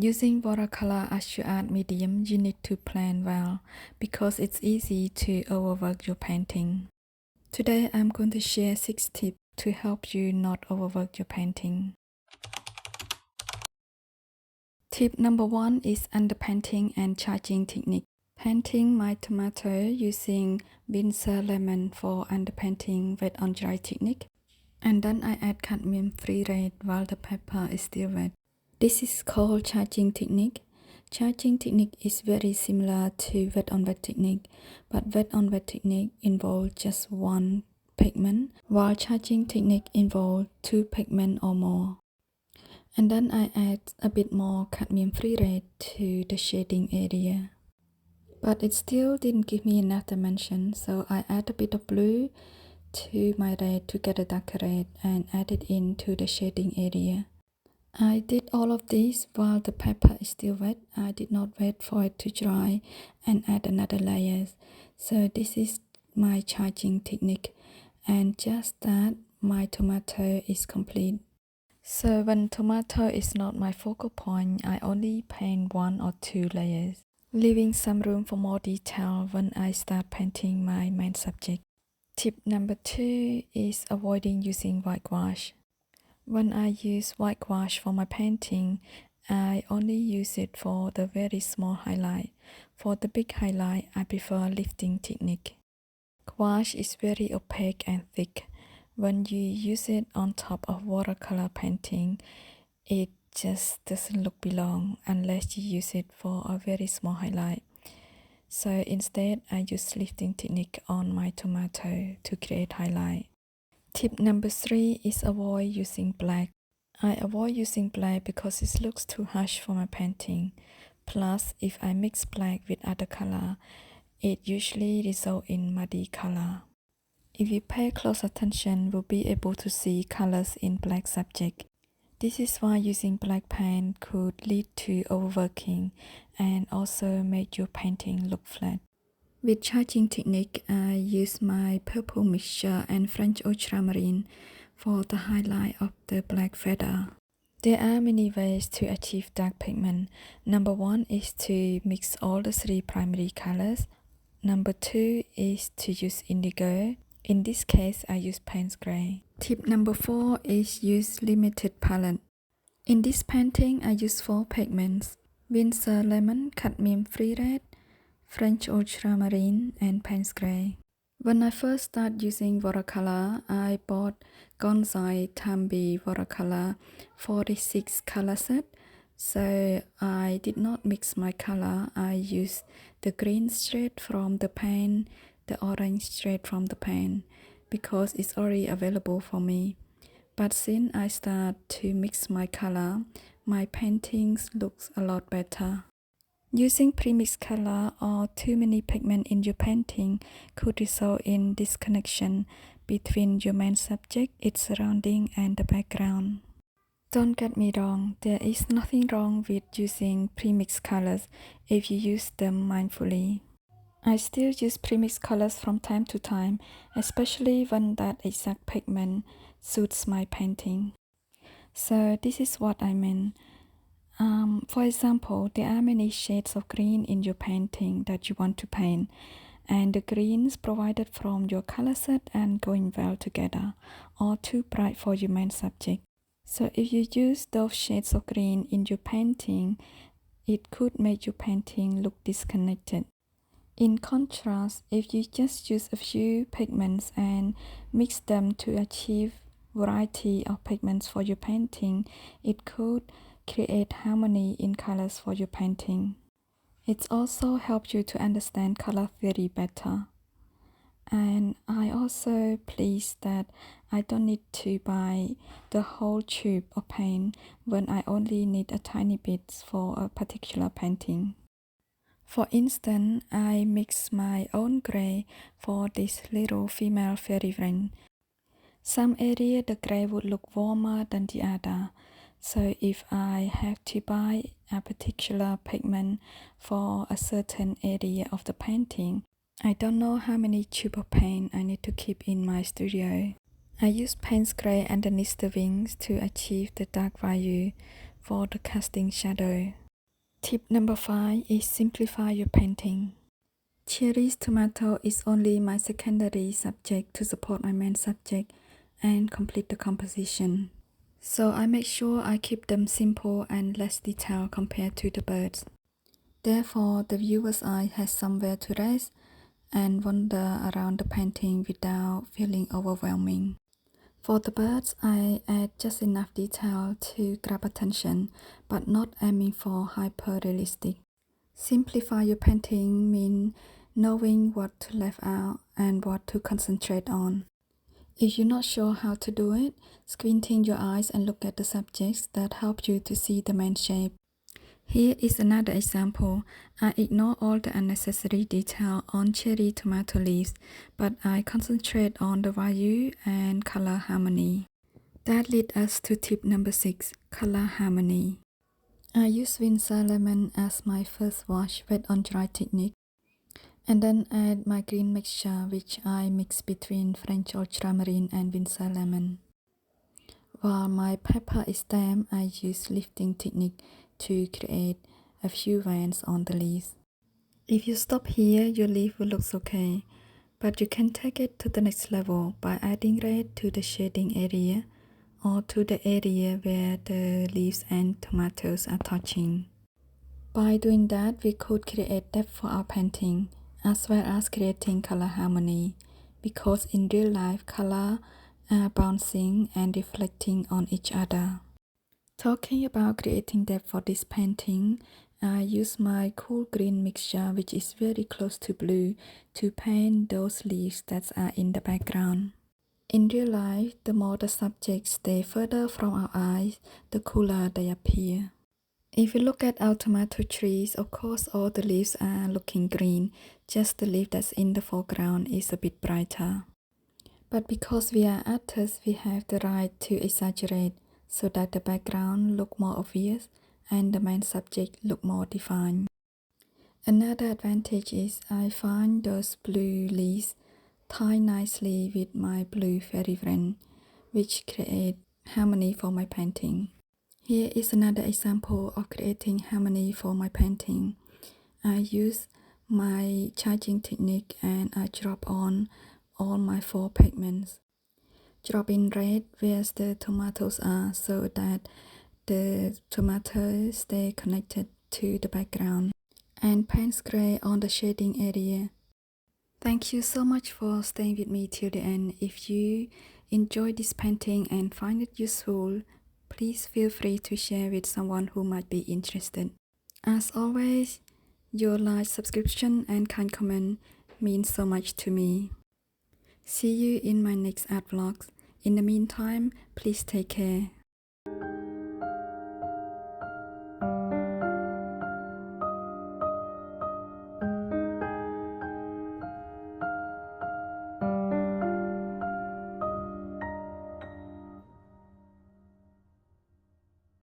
Using watercolor as your art medium, you need to plan well because it's easy to overwork your painting. Today, I'm going to share 6 tips to help you not overwork your painting. Tip number 1 is underpainting and charging technique. Painting my tomato using Winsor lemon for underpainting wet on dry technique. And then I add cadmium-free red while the paper is still wet. This is called charging technique. Charging technique is very similar to wet on wet technique, but wet on wet technique involves just one pigment, while charging technique involves 2 pigments or more. And then I add a bit more cadmium-free red to the shading area. But it still didn't give me enough dimension, so I add a bit of blue to my red to get a darker red and add it into the shading area. I did all of this while the paper is still wet. I did not wait for it to dry and add another layer. So this is my charging technique, and just that my tomato is complete. So when tomato is not my focal point, I only paint 1 or 2 layers, leaving some room for more detail when I start painting my main subject. Tip number 2 is avoiding using whitewash. When I use whitewash for my painting, I only use it for the very small highlight. For the big highlight, I prefer lifting technique. Gouache is very opaque and thick. When you use it on top of watercolor painting, it just doesn't look belong unless you use it for a very small highlight. So instead, I use lifting technique on my tomato to create highlight. Tip number 3 is avoid using black. I avoid using black because it looks too harsh for my painting. Plus, if I mix black with other color, it usually results in muddy color. If you pay close attention, you'll be able to see colors in black subject. This is why using black paint could lead to overworking and also make your painting look flat. With charging technique, I use my purple mixture and French ultramarine for the highlight of the black feather. There are many ways to achieve dark pigment. Number 1 is to mix all the 3 primary colors. Number 2 is to use indigo. In this case, I use Payne's Gray. Tip number 4 is use limited palette. In this painting, I use 4 pigments: Winsor lemon, cadmium-free red, French ultramarine, and Payne's Gray. When I first started using watercolor, I bought Gonzai Tambi watercolor 46 color set. So I did not mix my color. I used the green straight from the paint, the orange straight from the paint, because it's already available for me. But since I start to mix my color, my paintings looks a lot better. Using premixed color or too many pigments in your painting could result in disconnection between your main subject, its surrounding, and the background. Don't get me wrong, there is nothing wrong with using premixed colors if you use them mindfully. I still use premixed colors from time to time, especially when that exact pigment suits my painting. So this is what I mean. For example, there are many shades of green in your painting that you want to paint, and the greens provided from your color set and going well together, or too bright for your main subject. So if you use those shades of green in your painting, it could make your painting look disconnected. In contrast, if you just use a few pigments and mix them to achieve variety of pigments for your painting, it could create harmony in colors for your painting. It also helps you to understand color theory better. And I also pleased that I don't need to buy the whole tube of paint when I only need a tiny bit for a particular painting. For instance, I mix my own gray for this little female fairywren. Some area the gray would look warmer than the other. So if I have to buy a particular pigment for a certain area of the painting, I don't know how many tubes of paint I need to keep in my studio. I use Payne's Gray underneath the wings to achieve the dark value for the casting shadow. Tip number 5 is simplify your painting. Cherry tomato is only my secondary subject to support my main subject and complete the composition. So I make sure I keep them simple and less detailed compared to the birds. Therefore, the viewer's eye has somewhere to rest and wander around the painting without feeling overwhelming. For the birds, I add just enough detail to grab attention, but not aiming for hyper-realistic. Simplify your painting means knowing what to leave out and what to concentrate on. If you're not sure how to do it, squinting your eyes and look at the subjects that help you to see the main shape. Here is another example. I ignore all the unnecessary detail on cherry tomato leaves, but I concentrate on the value and color harmony. That leads us to tip number 6, color harmony. I use Winsor lemon as my first wash wet on dry technique, and then add my green mixture which I mix between French ultramarine and Winsor lemon. While my pepper is damp, I use lifting technique to create a few veins on the leaves. If you stop here, your leaf will look okay, but you can take it to the next level by adding red to the shading area or to the area where the leaves and tomatoes are touching. By doing that, we could create depth for our painting, as well as creating color harmony, because in real life, color are bouncing and reflecting on each other. Talking about creating depth for this painting, I use my cool green mixture, which is very close to blue, to paint those leaves that are in the background. In real life, the more the subjects stay further from our eyes, the cooler they appear. If you look at our tomato trees, of course all the leaves are looking green, just the leaf that's in the foreground is a bit brighter. But because we are artists, we have the right to exaggerate so that the background look more obvious and the main subject look more defined. Another advantage is I find those blue leaves tie nicely with my blue fairywrens, which create harmony for my painting. Here is another example of creating harmony for my painting. I use my charging technique and I drop on all my 4 pigments. Drop in red where the tomatoes are so that the tomatoes stay connected to the background, and paint gray on the shading area. Thank you so much for staying with me till the end. If you enjoyed this painting and find it useful, please feel free to share with someone who might be interested. As always, your like, subscription and kind comment means so much to me. See you in my next art vlogs. In the meantime, please take care.